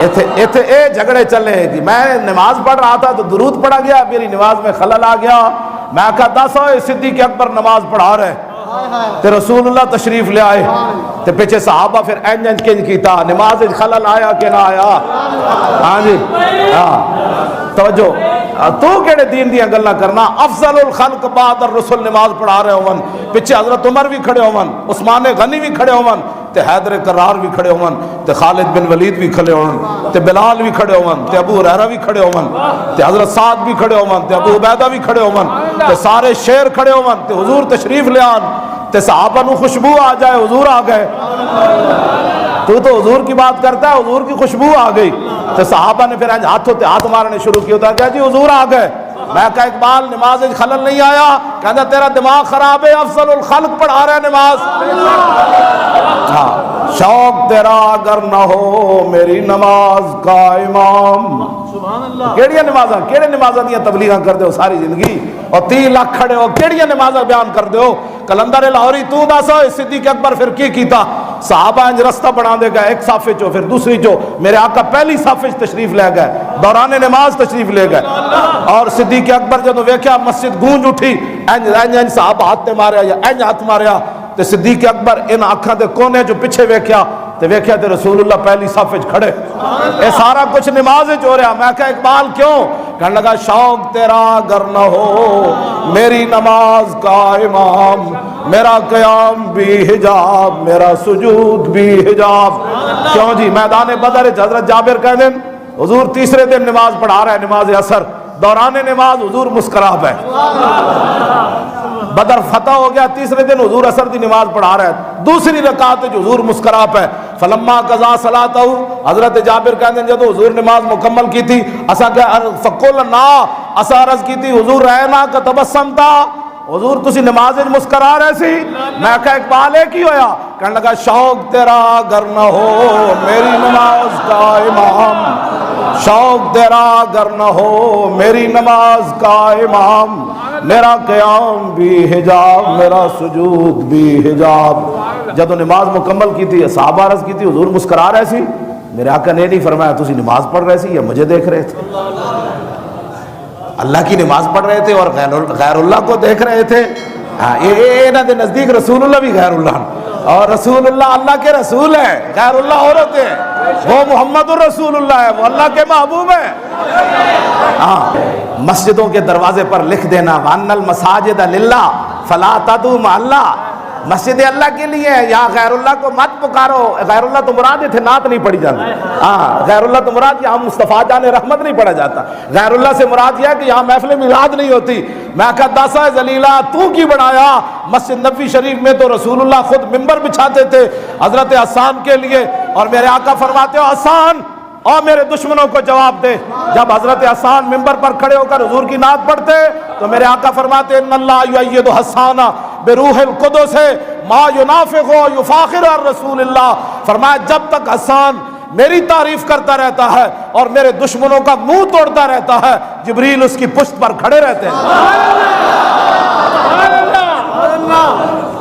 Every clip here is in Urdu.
اے جھگڑے چلے کہ میں نماز پڑھ رہا تھا تو درود پڑھا گیا، میری نماز میں خلل آ گیا، میں کہا دسو صدیق اکبر نماز پڑھا رہے تے رسول اللہ تشریف لے آئے تے پیچھے صحابہ پھر انج کنج کیتا، نماز خلل آیا کہ نہ آیا؟ ہاں جی ہاں توجہ، تو کہڑے دین دیا گلا کرنا؟ افضل الخلق بعد الرسل نماز پڑھا رہے ہون، پیچھے حضرت عمر بھی کھڑے ہون، عثمان غنی بھی کھڑے ہون تے حیدر کرار بھی کھڑے ہون تے خالد بن ولید بھی کھڑے ہون تے بلال بھی کھڑے ہون تے ابو ہریرہ بھی کھڑے ہون تے حضرت سعد بھی کھڑے ہون تے ابو عبیدہ بھی کھڑے ہون تے سارے شیر کھڑے ہون تے حضور تشریف لے آن تے صحابہ نو خوشبو آ جائے حضور آ گئے، تو حضور کی بات کرتا ہے، حضور کی خوشبو آ گئی تو صحابہ نے پھر ہاتھوں تے ہاتھ مارنے شروع کیا، ہوتا ہے جی حضور آ گئے۔ میں کہا اقبال نماز خلل نہیں آیا، کہتا تیرا دماغ خراب ہے، افضل الخلق پڑھا رہا ہے نماز۔ ہاں شوق تیرا اگر نہ ہو میری نماز کا امام، کیڑیاں نمازاں کیڑے نمازاں دیاں تبلیغاں کر دے ہو ساری زندگی، اور 3 لاکھ کھڑے ہو کیڑیاں نمازاں بیان کر دے ہو؟ کلندر لاہوری تو دس صدیق اکبر پھر کی کیتا؟ صحابہ انج رستہ بنا دے گئے، ایک صف چو پھر دوسری چو، میرے آقا پہلی صف تشریف لے گئے، دوران نماز تشریف لے گئے، اور صدیق اکبر جدو ویکھیا مسجد گونج اٹھی، انج صحابہ ہاتھ تے ماریا یا انج ہاتھ ماریا تے صدیق اکبر ان آنکھاں دے کونے جو پیچھے ویکھیا تے رسول اللہ پہلی صف وچ کھڑے، اے سارا کچھ نماز وچ ہو رہا۔ میں کہا اقبال کیوں؟ کہنے لگا شوق تیرا اگر نہ ہو میری نماز کا امام، میرا قیام بھی حجاب میرا سجود بھی حجاب۔ کیوں جی؟ میدان بدر حضرت جابر کہہ دیں حضور تیسرے دن نماز پڑھا رہا ہے، نماز اثر، دوران نماز حضور مسکرا ہے، بدر فتح ہو گیا، تیسرے دن حضور اثر دی نماز پڑھا رہا ہے، دوسری رکعت حضور مسکرا ہے۔ فلما قضا صلاتہ، حضرت جابر کہتے ہیں جب حضور نماز مکمل کی تھی اسا کہ فقلنا اسا عرض کی تھی حضور رہنا کا تبسم تھا، حضور تسی نماز مسکرا رہے سی؟ میں کہا اقبال ایک ہی ہویا، کہنے لگا شوق تیرا اگر نہ ہو میری نماز کا امام، شوق تیرا اگر نہ ہو میری نماز کا امام، میرا قیام بھی حجاب میرا سجود بھی حجاب۔ جب نماز مکمل کی تھی صحابہ عرض کی تھی حضور مسکرا رہے سی؟ میرے آقا نے نہیں فرمایا تسی نماز پڑھ رہے سی یا مجھے دیکھ رہے تھے؟ اللہ کی نماز پڑھ رہے تھے اور غیر اللہ کو دیکھ رہے تھے؟ انہاں دے نزدیک رسول اللہ بھی غیر اللہ، اور رسول اللہ اللہ کے رسول ہے، غیر اللہ اور ہوتے ہیں، وہ محمد الرسول اللہ ہے، وہ اللہ کے محبوب ہے۔ مسجدوں کے دروازے پر لکھ دینا وَأَنَّ الْمَسَاجِدَ لِلَّهِ فَلَا تَدْعُوا مَعَ اللَّهِ، مسجد اللہ کے لیے ہے، یہاں غیر اللہ کو مت پکارو۔ غیر اللہ تو مراد تھے نعت نہیں پڑھی جاتی، غیر اللہ تو مراد یہاں مصطفیٰ جان رحمت نہیں پڑھا جاتا، غیر اللہ سے مراد یہ ہے کہ یہاں محفل میلاد نہیں ہوتی۔ میں کہا داسا ذلیلہ تو کی بنایا؟ مسجد نبوی شریف میں تو رسول اللہ خود ممبر بچھاتے تھے حضرت حسان کے لیے، اور میرے آقا فرماتے ہو حسان اور میرے دشمنوں کو جواب دے۔ جب حضرت حسان ممبر پر کھڑے ہو کر حضور کی نعت پڑھتے تو میرے آقا فرماتے ان اللہ یؤید حسان بروح القدس ما ینافق و یفاخر الرسول اللہ، فرمایا جب تک حسان میری تعریف کرتا رہتا ہے اور میرے دشمنوں کا منہ توڑتا رہتا ہے، جبریل اس کی پشت پر کھڑے رہتے ہیں۔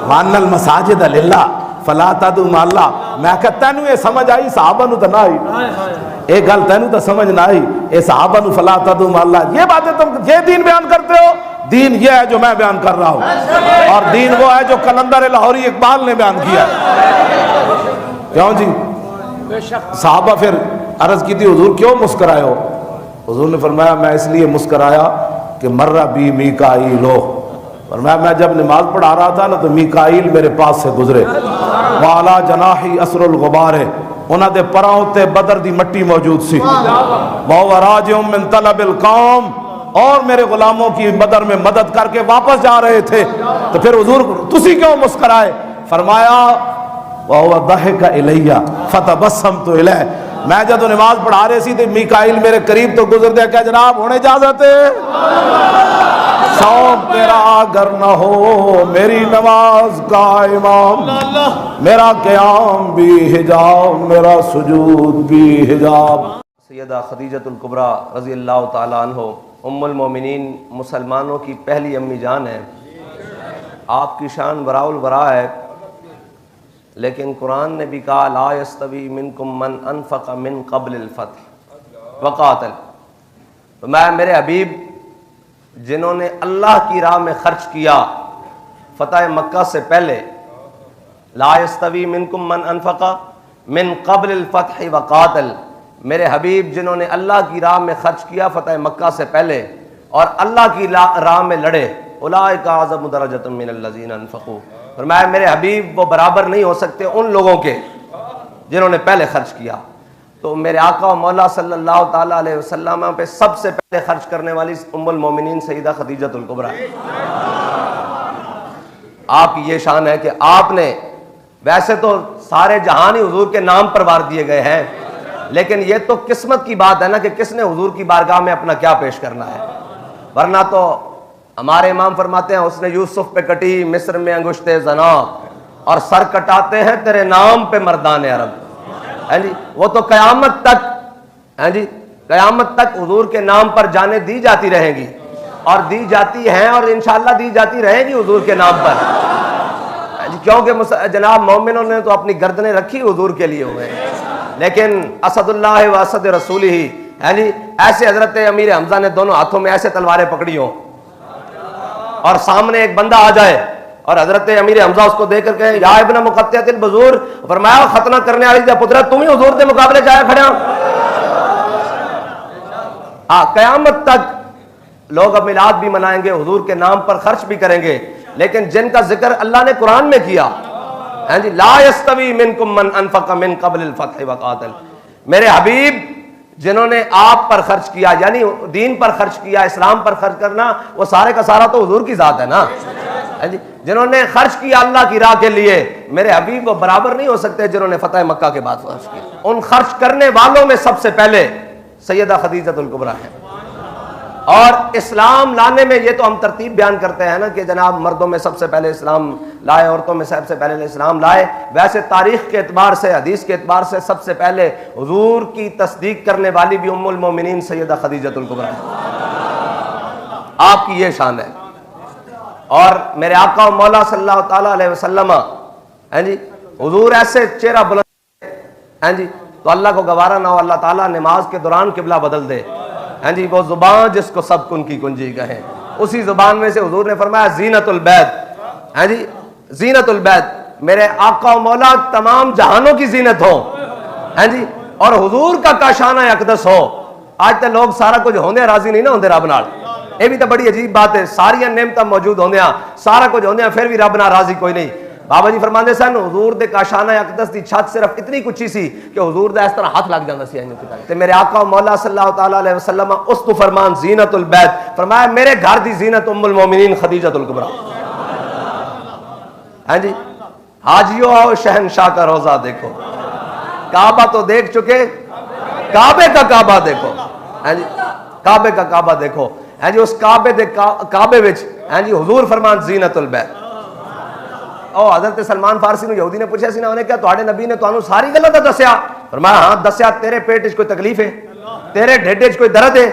وَأَنَّ الْمَسَاجِدَ لِلَّهِ فَلَا تَدْعُوا مَعَ اللَّهِ۔ میں کہتا تینوں یہ سمجھ آئی، صحابہ نو تو نہ آئی، ایک گل تینوں تو سمجھ نہ آئی، اے صحابہ نو فَلَا تَدْعُوا مَعَ اللَّهِ، یہ باتیں تم یہ دین بیان کرتے ہو؟ دین یہ ہے جو میں بیان کر رہا ہوں، اور دین وہ ہے جو کلندر لاہوری اقبال نے بیان کیا ہے۔ کیوں جی؟ صحابہ پھر عرض کی تھی حضور کیوں مسکرائے ہو؟ حضور نے فرمایا میں اس لیے مسکرایا کہ مرہ بی میکائیل ہو، فرمایا میں جب نماز پڑھا رہا تھا نا تو میکائیل میرے پاس سے گزرے، وعلی جناحی اسر الغبار، انہاں دے پراؤں تے بدر دی مٹی موجود سی، وَهُوَ رَاجِعٌ مِّن طَلَبِ الْقَوْمِ، اور میرے غلاموں کی بدر میں مدد کر کے واپس جا رہے تھے، تو پھر حضور تسی کیوں مسکرائے؟ فرمایا وَهُوَ ضَحِكَ إِلَيَّ فَتَبَسَّمْتُ إِلَيْهِ، میں جب نماز پڑھا رہے سی تو میکائیل میرے قریب تو گزر دیا کہ جناب ہونے اجازت ہے؟ شوق تیرا اگر نہ ہو میری نماز کا امام، میرا قیام بھی حجاب میرا سجود بھی حجاب۔ سیدہ خدیجۃ الکبریٰ رضی اللہ تعالیٰ عنہ ام المومنین مسلمانوں کی پہلی امی جان ہے، آپ کی شان وراء الورا ہے، لیکن قرآن نے بھی کہا لا یستوی منکم من انفق من قبل الفتح وقاتل. میں میرے حبیب جنہوں نے اللہ کی راہ میں خرچ کیا فتح مکہ سے پہلے، لا یستوی منکم من انفق من قبل الفتح وقاتل، میرے حبیب جنہوں نے اللہ کی راہ میں خرچ کیا فتح مکہ سے پہلے اور اللہ کی راہ میں لڑے، اولئک اعظم درجۃ من الذین انفقوا. فرمایا میرے حبیب وہ برابر نہیں ہو سکتے ان لوگوں کے جنہوں نے پہلے خرچ کیا. تو میرے آقا و مولا صلی اللہ تعالیٰ علیہ وسلم پہ سب سے پہلے خرچ کرنے والی ام المومنین سیدہ خدیجۃ الکبریٰ. آپ کی یہ شان ہے کہ آپ نے، ویسے تو سارے جہان ہی حضور کے نام پر وار دیے گئے ہیں، لیکن یہ تو قسمت کی بات ہے نا کہ کس نے حضور کی بارگاہ میں اپنا کیا پیش کرنا ہے. ورنہ تو ہمارے امام فرماتے ہیں اس نے یوسف پہ کٹی مصر میں انگشت زنا اور سر کٹاتے ہیں تیرے نام پہ مردان عرب. جی وہ تو قیامت تک، جی قیامت تک حضور کے نام پر جانیں دی جاتی رہیں گی اور دی جاتی ہیں اور انشاءاللہ دی جاتی رہیں گی حضور کے نام پر. کیونکہ جناب مومنوں نے تو اپنی گردنیں رکھی حضور کے لیے ہوئے ہیں. لیکن اسد اللہ و اسد رسول ہی، جی ایسے حضرت امیر حمزہ نے دونوں ہاتھوں میں ایسے تلواریں پکڑی ہوں اور سامنے ایک بندہ آ جائے اور حضرت امیر حمزہ اس کو دیکھ کر کہے یا ابن مقطعۃ البذور، فرمایا ختنہ کرنے والی دا پترا تم ہی حضور کے مقابلے چاہے کھڑے ہو. قیامت تک لوگ اب میلاد بھی منائیں گے، حضور کے نام پر خرچ بھی کریں گے، لیکن جن کا ذکر اللہ نے قرآن میں کیا، جی لا یستوی منکم من انفق من قبل الفتح وقاتل، میرے حبیب جنہوں نے آپ پر خرچ کیا، یعنی دین پر خرچ کیا، اسلام پر خرچ کرنا، وہ سارے کا سارا تو حضور کی ذات ہے نا. جنہوں نے خرچ کیا اللہ کی راہ کے لیے، میرے حبیب وہ برابر نہیں ہو سکتے جنہوں نے فتح مکہ کے بعد خرچ کیا. ان خرچ کرنے والوں میں سب سے پہلے سیدہ خدیجۃ الکبریٰ ہے. اور اسلام لانے میں یہ تو ہم ترتیب بیان کرتے ہیں نا کہ جناب مردوں میں سب سے پہلے اسلام لائے، عورتوں میں سب سے پہلے اسلام لائے. ویسے تاریخ کے اعتبار سے، حدیث کے اعتبار سے سب سے پہلے حضور کی تصدیق کرنے والی بھی ام المومنین سیدہ خدیجۃ الکبریٰ ہے. آپ کی یہ شان ہے. اور میرے آقا و مولا صلی اللہ تعالیٰ علیہ وسلم، جی حضور ایسے چہرہ بلند، جی تو اللہ کو گوارا نہ ہو اللہ تعالیٰ نماز کے دوران قبلہ بدل دے. جی وہ زبان جس کو سب کن کی کنجی کہیں، اسی زبان میں سے حضور نے فرمایا زینت البیت. جی زینت البیت، میرے آقا و مولا تمام جہانوں کی زینت ہو، جی اور حضور کا کاشانہ اقدس ہو. آج تک لوگ سارا کچھ ہوندے راضی نہیں نہ ہوندے رب نال. یہ بھی تو بڑی عجیب بات ہے، ساری نعمتیں موجود ہوندیاں، سارا کچھ ہوندیاں، پھر بھی رب نال راضی کوئی نہیں. بابا جی فرماندے سن حضور دے کاشانہ اقدس دی چھت صرف اتنی کچھی سی کہ حضور دا اس طرح ہاتھ لگ جاندا سی. تے میرے آقا و مولا صلی اللہ تعالیٰ علیہ وسلم اس تو فرمان زینت البیت، فرمایا میرے گھر دی زینت ام المومنین خدیجۃ الکبریٰ. جی حاجیوں آؤ شہنشاہ کا روزہ دیکھو، کعبہ تو دیکھ چکے، کعبے کا کعبہ دیکھو. جی کعبے کا کعبہ دیکھو، جی اس کعبے وچ جی حضور فرمان زینت البیت. او حضرت سلمان فارسی نو یہودی نے پوچھا سی نا، انہیں کیا تواڈے نبی نے تانوں ساری گلاں تے دسیا؟ فرمایا ہاں دسیا. تیرے پیٹ وچ کوئی تکلیف ہے، تیرے ڈھڈ وچ کوئی درد ہے؟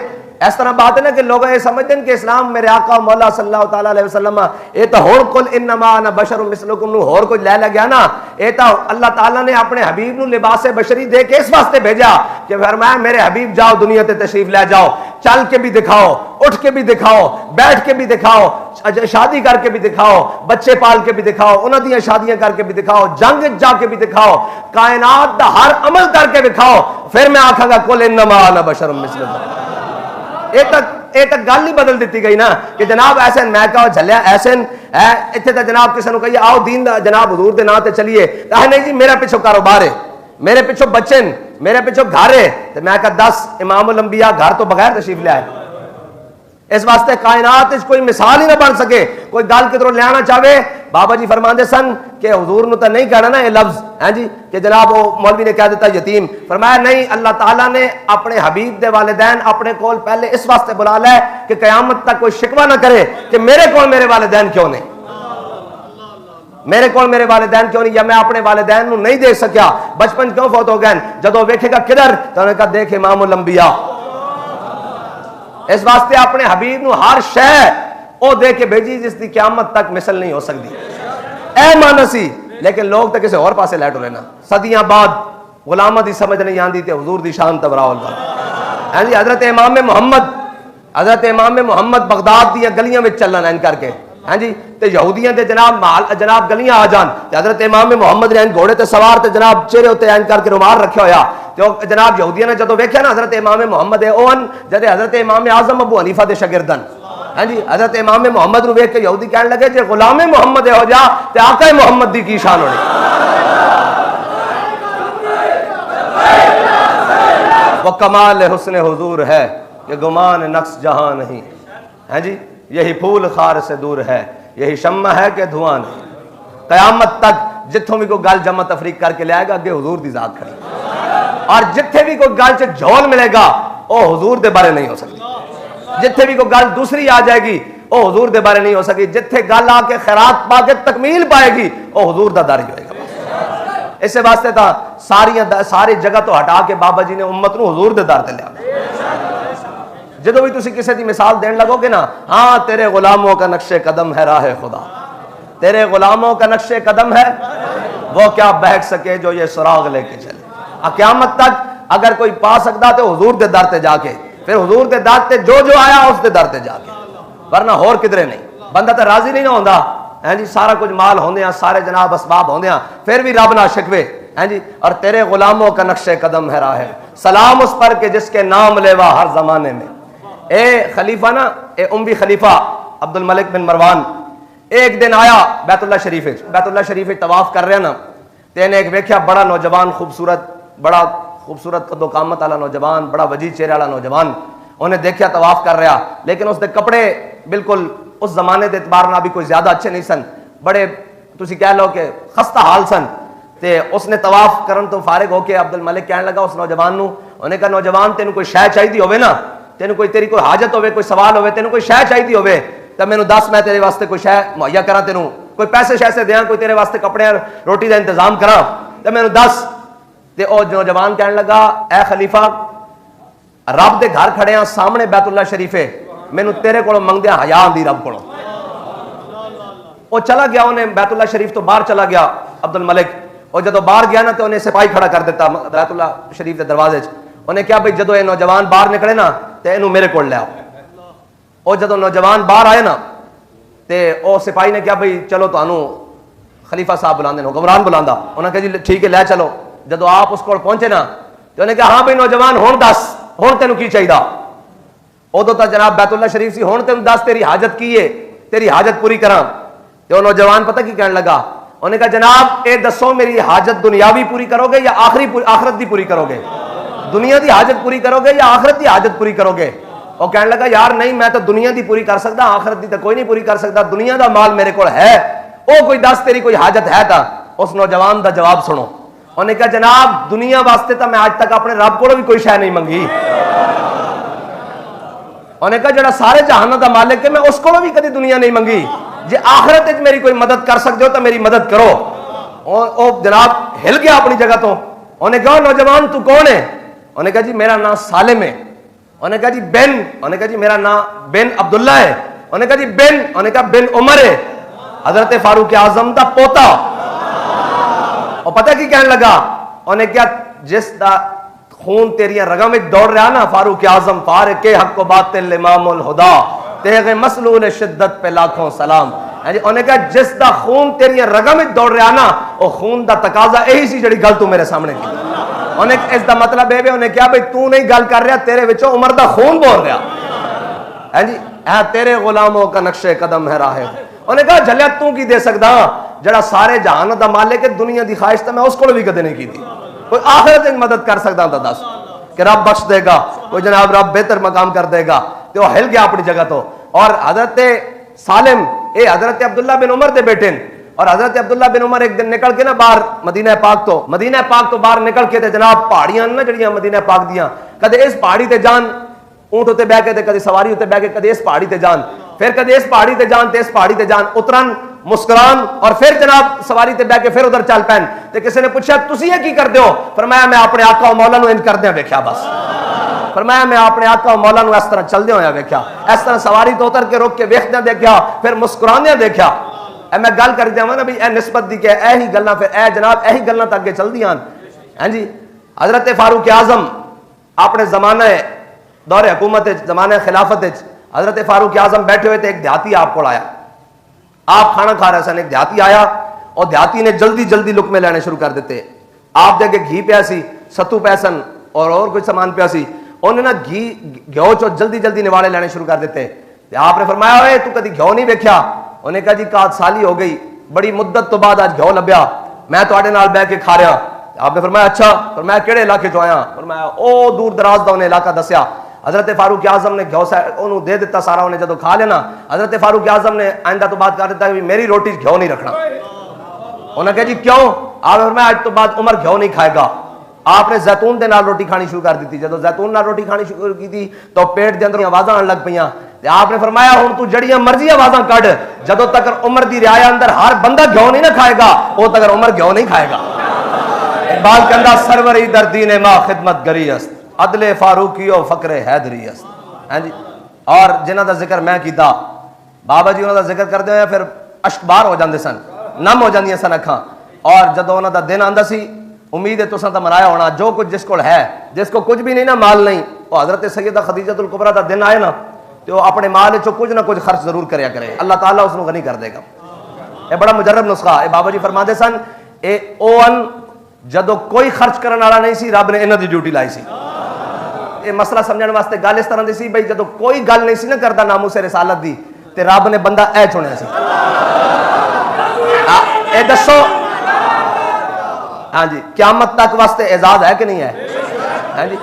اس طرح بات ہے نا کہ لوگ یہ سمجھتے ہیں کہ اسلام میرے آقا مولا صلی اللہ تعالیٰ علیہ وسلم یہ تو ہور قل انما انا بشر مثلکم نو ہور کچھ لے گیا نا. یہ تو اللہ تعالیٰ نے اپنے حبیب نو لباس بشری دے کے اس واسطے بھیجا کہ فرمایا میرے حبیب جاؤ دنیا تے تشریف لے جاؤ، چل کے بھی دکھاؤ، اٹھ کے بھی دکھاؤ، بیٹھ کے بھی دکھاؤ، شادی کر کے بھی دکھاؤ، بچے پال کے بھی دکھاؤ، انہاں دیاں شادیاں کر کے بھی دکھاؤ، جنگ جا کے بھی دکھاؤ، کائنات دا ہر عمل کر کے دکھاؤ، پھر میں آکھاں گا قل انما انا بشر مثلکم. یہ تک گل نہیں بدل دیتی گئی نا کہ جناب ایسے میں کہو جھلیا ایسے اتنے تو جناب کسی نے کہیے آؤ دین جناب حضور دے نام تے چلیے، نہیں جی میرا پیچھو کاروبار ہے، میرے پیچھو بچے، میرے پیچھو گھر ہے. تو میں کہا 10 امام الانبیاء گھر تو بغیر تشریف لے آئے. اس واسطے کائنات اس کوئی مثال ہی نہ بن سکے. کوئی گل کدھروں لے آنا چاہے، بابا جی فرماندے سن کہ حضور نو تو نہیں کہنا نا یہ لفظ جی کہ جناب وہ مولوی نے کہہ دیتا یتیم. فرمایا نہیں، اللہ تعالیٰ نے اپنے حبیب دے والدین اپنے کول پہلے اس واسطے بلا لے کہ قیامت تک کوئی شکوہ نہ کرے کہ میرے کول میرے والدین کیوں نہیں، میرے کول میرے والدین کیوں نہیں، یا میں اپنے والدین نو نہیں دیکھ سکیا، بچپن کیوں فوت ہو گئے. جدو ویکھے گا کدھر تو انہوں نے کہا دیکھ امام الانبیاء. اس واسطے اپنے حبیب نو ہر شے او دے کے بھیجی جس دی قیامت تک مثل نہیں ہو سکتی. اے مانسی لیکن لوگ تو کسی اور پاسے لے ٹرے نا. صدیاں بعد غلامہ دی سمجھ نہیں آندی تے حضور دی شان تبراول دا. جی حضرت امام محمد بغداد دیا گلیاں میں چلن این کر کے ہاں جی تے یہودیاں دے جناب گلیاں آ جان تے حضرت امام محمد نے گھوڑے تے سوار تے جناب چہرے تے این کر کے رومال رکھیا ہویا تے جناب یہودیاں نے جدوں ویکھیا نا حضرت امام محمد اون جد حضرت امام اعظم ابو حنیفہ دے شاگردن ہاں جی حضرت امام محمد نو ویکھ کے یہودی کہنے لگے جے غلام محمد ہو جا تے آقا محمد دی کی شان ہونی. وہ کمال حسن حضور ہے کہ گمان نقص جہاں نہیں. ہیں جی یہی پھول خار سے دور ہے, یہی شمع ہے کہ دھواں نہیں. قیامت تک جتھوں بھی کوئی گل جمع تفریق کر کے لے آئے گا اگے حضور دی ذات کھڑی, اور جتھے بھی کوئی گل چ جھول ملے گا وہ حضور دے بارے نہیں ہو سکتی. جتھے بھی کوئی گل دوسری آ جائے گی وہ حضور دے بارے نہیں ہو سکی. جتھے گل آ کے خیرات پا کے تکمیل پائے گی وہ حضور دا دار ہی ہوئے گا. اس واسطے تا ساری جگہ تو ہٹا کے بابا جی نے امت نو حضور دے دار تے لیا. جدو بھی تسی کسی دی مثال دین لگو گے نا, ہاں تیرے غلاموں کا نقش قدم ہے راہ خدا, تیرے غلاموں کا نقش قدم ہے, وہ کیا بہک سکے جو یہ سراغ لے کے چلے. قیامت تک اگر کوئی پا سکتا تو حضور دے در تے جا کے, پھر حضور دے در تے جو آیا اس دے در تے جا کے, ورنہ ہور کدھرے نہیں. بندہ تو راضی نہیں نہ ہوندا ہیں جی, سارا کچھ مال ہوندے ہیں, سارے جناب اسباب ہوندے ہیں, پھر بھی رب نہ شکوے ہیں جی. اور تیرے غلاموں کا نقش قدم ہے راہ, سلام اس پر کہ جس کے نام لیوا ہر زمانے میں. اے خلیفہ نا, اے اموی خلیفہ عبد الملک بن مروان ایک دن آیا بیت اللہ شریف طواف کر رہا نا, تے نے ایک ویکھیا بڑا نوجوان بڑا خوبصورت قد و قامت والا نوجوان, بڑا وجیہ چہرے والا نوجوان. انہیں دیکھیا طواف کر رہا, لیکن اس دے کپڑے بالکل اس زمانے دے اعتبار نہ بھی کوئی زیادہ اچھے نہیں سن, بڑے تسی کہہ لو کہ خستہ حال سن. تے اس نے طواف کرن تو فارغ ہو کے عبد الملک کہنے لگا اس نوجوان نو, انہیں کہا نوجوان تینوں کوئی شے چاہیے ہوے نا, تینوں کوئی تیری کوئی حاجت ہوے, کوئی سوال ہوے, تینوں کوئی شے چاہیے ہوے تے مینوں دس, میں تیرے واسطے کوئی شے مہیا کراں, تینوں کوئی پیسے شیسے دیاں, کوئی تیرے واسطے کپڑے روٹی دا انتظام کراں تے مینوں دس. تے او نوجوان کہنے لگا اے خلیفہ رب دے گھر کھڑے ہاں سامنے بیت اللہ شریف ہے, مینوں تیرے کولوں منگدیا حیا آندی رب کولوں. او چلا گیا, انہیں بیت اللہ شریف تو باہر چلا گیا عبد الملک. اور جدو باہر گیا نا تو انہیں سپاہی کھڑا کر دیتا بیت اللہ شریف دے دروازے چ. انہیں کیا بھئی جدو یہ نوجوان باہر نکلے نا تے اینوں میرے کول لے آؤ. اور جدو نوجوان باہر آئے نا تے او سپاہی نے کیا بھئی چلو تانوں خلیفہ صاحب بلاندے نے, حکمران بلاندا. انہاں کہا جی ٹھیک ہے لے چلو. جدو آپ اس کول پہنچے نا تو انہیں کہا ہاں بھئی نوجوان ہن دس, ہن تینوں کی چاہیے. ادو تو جناب بیت اللہ شریف سی, ہن تینوں دس تیری حاجت کی ہے, تیری حاجت پوری کراں. تو نوجوان پتہ کی کہنے لگا, انہیں کہا جناب اے دسو میری حاجت دنیاوی پوری کرو گے یا آخرت دی پوری کرو گے, دنیا دی حاجت پوری کرو گے یا آخرت دی حاجت پوری کرو گے. وہ کہنے لگا یار نہیں, میں تو دنیا دی پوری کر سکتا, آخرت دی تو کوئی نہیں پوری کر سکتا, دنیا دا مال میرے کول ہے. او کوئی دس تیری کوئی حاجت ہے تا. اس نوجوان دا جواب سنو, انہیں کہا جناب دنیا واسطے تو میں آج تک اپنے رب کو بھی کوئی شے نہیں منگی. انہیں کہا جڑا سارے جہان دا مالک ہے میں اس کو بھی کدی دنیا نہیں منگی, جے آخرت وچ میری کوئی مدد کر سکتے ہو تو میری مدد کرو. او جناب ہل گیا اپنی جگہ تو. انہیں کہا نوجوان تو کون ہے؟ انہیں کہا جی میرا نام سالم ہے. انہیں کہا جی بن, انہیں کہا جی میرا نام بن عبداللہ ہے. انہیں کہا جی بن, انہیں کہا بن عمر ہے, حضرت فاروق اعظم دا پوتا. اور پتہ کی کہنے لگا, انہیں کہا جس دا خون تیری رگوں میں دوڑ رہا نا فاروق اعظم, فارق حق و باطل امام الہدا, تیغ مسلول شدت پہ لاکھوں سلام. انہیں کہا جس دا خون تیری رگوں میں دوڑ رہا نا وہ خون دا تقاضا یہی سی جڑی گل تو میرے سامنے کی. انہیں اس دا مطلب ہے انہیں کیا بھئی تو نہیں گل کر رہا, تیرے وچوں عمر دا خون بول رہا ہے جی, اے تیرے غلاموں کا نقش قدم ہے راہ. انہیں کہا جھلیا تو کی دے سکدا, جڑا سارے جہان دا مالک ہے, دنیا دی خواہش تو میں اس کو بھی کدے نہیں کی تھی. کوئی آخرت میں مدد کر سکتا تھا دس کہ رب بخش دے گا, کوئی جناب رب بہتر مقام کر دے گا. تو وہ ہل گیا اپنی جگہ تو. اور حضرت سالم اے حضرت عبداللہ بن عمر دے بیٹے, اور حضرت عبداللہ بن عمر ایک دن نکل کے نا باہر مدینہ پاک تو باہر نکل کے تے جناب پہاڑیاں نا جڑیاں مدینہ پاک دیاں, کدے اس پہاڑی تے جان اونٹ ہوتے بہ کے, تے کدے سواری ہوتے بہ کے, کدے اس پہاڑی تے جان, پھر کدے اس پہاڑی تے جان تے اس پہاڑی تے جان, اترن مسکران اور پھر جناب سواری تے بہ کے پھر ادھر چل پین. تے کسی نے پوچھا تسی یہ کی کرتے ہو؟ فرمایا میں اپنے آقا و مولا نو انج کردیاں ویکھیا بس. فرمایا میں اپنے آقا و مولا نو اس طرح چلدے ہویا ویکھیا, اس طرح سواری تو اتر کے روک کے ویکھدیاں دیکھیا, پھر مسکراندیاں دیکھیا. اے میں گل کر دیاں نا بھی اے نسبت دی کہ اے ہی گلاں پھر اے جناب اے ہی گلاں تک کے چل دیاں ہیں جی. حضرت فاروق اعظم اپنے زمانہ دور حکومت زمانہ خلافت حضرت فاروق اعظم بیٹھے ہوئے تھے, ایک دیہاتی آپ کو آیا, آپ کھانا کھا رہے سن, ایک دیہاتی آیا اور دیہاتی نے جلدی جلدی لقمے لینے شروع کر دیتے. آپ دے کے گھی پیا سی, ستو پیا سن اور کچھ سامان پیا سی, انہیں نا گھیو چو جلدی جلدی نوالے لینے شروع کر دیتے. آپ نے فرمایا اوے تو کدی گھیو نہیں ویکھیا؟ انہیں کہا جی 1 سال ہو گئی, بڑی مدت تو بعد آج گھیو لبیا, میں تواڈے نال بیٹھ کے کھا رہا. آپ نے فرمایا اچھا, فرمایا کیڑے علاقے چوں آیا؟ فرمایا او دور دراز دا انہیں علاقہ دسیا. حضرت فاروق اعظم نے گھیو انہوں دے دیتا سارا, انہیں جدو کھا لینا حضرت فاروق اعظم نے آئندہ تو بات کر دیتا کہ میری روٹی گھیو نہیں رکھنا. انہوں نے کہا جی کیوں؟ آپ نے فرمایا آج تو بعد عمر گھیو نہیں کھائے گا. آپ نے زیتون دے نال روٹی کھانی شروع کر دی. جدو زیتون نال روٹی کھانی شروع کی تھی تو پیٹ دے اندر آوازاں آن لگ پیاں. آپ نے فرمایا ہن تو جڑیاں مرضی آوازاں کڈ, جدو تک عمر دی رعایا اندر ہر بندہ گھیو نہیں نہ کھائے گا وہ تک عمر گھیو نہیں کھائے گا. اقبال کہندا سروری در دین ما خدمت گری است, عدل فاروقی و فقر حیدری است. ہاں جی, اور جنہاں دا ذکر میں کیتا بابا جی انہاں دا ذکر کردے ہوئے پھر اشک بار ہو جاندے سن, نم ہو جاندیاں سن اکھاں. اور جدو انہاں دا دن آندا سی امید ہے تساں تا منایا ہونا, جو کچھ جس کو ہے, جس کو کچھ بھی نہیں نا مال نہیں, وہ حضرت سیدہ خدیجۃ الکبریٰ دا دن آئے نا تو اپنے مال وچوں کچھ نہ کچھ خرچ ضرور کریا کرے, اللہ تعالیٰ اس نو غنی کر دے گا. اے بڑا مجرب نسخہ ہے. بابا جی فرماندے سن اے اون جدو کوئی خرچ کرنے والا نہیں سی, رب نے انہاں دی ڈیوٹی لائی سی. یہ مسئلہ سمجھنے واسطے گل اس طرح دی سی بھئی جدو کوئی گل نہیں سی نہ کردا ناموس رسالت دی تے رب نے بندہ اے چنیا سی. اے دسو ہاں جی قیامت تک واسطے اعزاز ہے کہ نہیں ہے؟ ہاں جی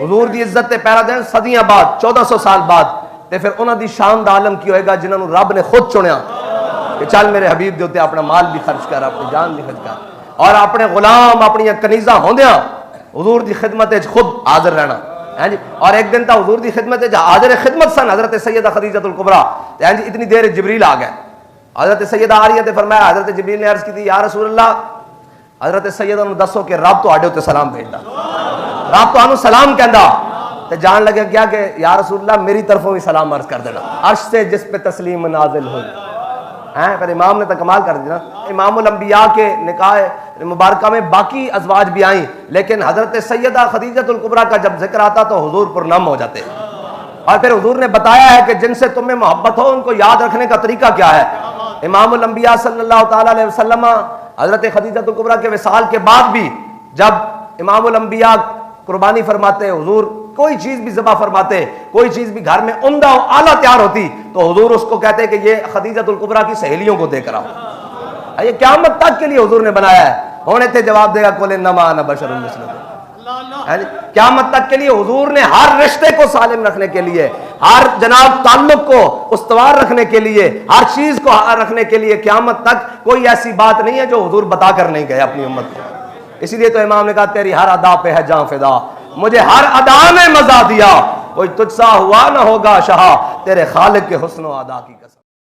حضور دی عزت تے پہلا دن صدیاں بعد 1400 سال بعد تے پھر انہاں دی شان دا عالم کی ہوئے گا جنہاں نو رب نے خود چنیا کہ چل میرے حبیب دے اوتے اپنا مال بھی خرچ کر, اپنی جان بھی خرچ کر, اور اپنے غلام اپنی کنیزاں ہوندیاں حضور دی خدمت وچ خود حاضر رہنا. ہاں جی اور ایک دن تا حضور دی خدمت وچ حاضر خدمت سن حضرت سیدہ خدیجۃ الکبریٰ. ہاں جی اتنی دیر جبریل آ گئے. حضرت سیدہ آریہ تے فرمایا, حضرت جبریل نے عرض کی تھی یا رسول اللہ حضرت سیدہ نو دسو کہ رب تواڈے تے سلام بھیجدا, رب تانوں سلام کہندا. تے جان لگے کیا کہ یا رسول اللہ میری طرفوں بھی سلام عرض کر دینا, عرش سے جس پہ تسلیم نازل ہوئی. ہیں پر امام نے تو کمال کر دیا. امام الانبیاء کے نکاح مبارکہ میں باقی ازواج بھی آئیں, لیکن حضرت سیدہ خدیجۃ الکبریٰ کا جب ذکر آتا تو حضور پر نم ہو جاتے. اور پھر حضور نے بتایا ہے کہ جن سے تمہیں محبت ہو ان کو یاد رکھنے کا طریقہ کیا ہے. امام الانبیاء صلی اللہ تعالیٰ علیہ وسلم حضرت خدیجۃ الکبریٰ کے وصال کے بعد بھی جب امام الانبیاء قربانی فرماتے, حضور کوئی چیز بھی ذبح فرماتے, کوئی چیز بھی گھر میں عمدہ و اعلیٰ تیار ہوتی تو حضور اس کو کہتے کہ یہ خدیجۃ الکبریٰ کی سہیلیوں کو دے کر آؤ. یہ قیامت تک کے لیے حضور نے بنایا ہے. ہونے تھے جواب دے گا قل انما انا بشر مثلکم. قیامت تک کے لیے حضور نے ہر رشتے کو سالم رکھنے کے لیے, ہر جناب تعلق کو استوار رکھنے کے لیے, ہر چیز کو رکھنے کے لیے قیامت تک کوئی ایسی بات نہیں ہے جو حضور بتا کر نہیں گئے اپنی امت کو. اسی لیے تو امام نے کہا تیری ہر ادا پہ ہے جاں فدا, مجھے ہر ادا نے مزہ دیا, کوئی تجھ سا ہوا نہ ہوگا شہا, تیرے خالق کے حسن و ادا کی قسم.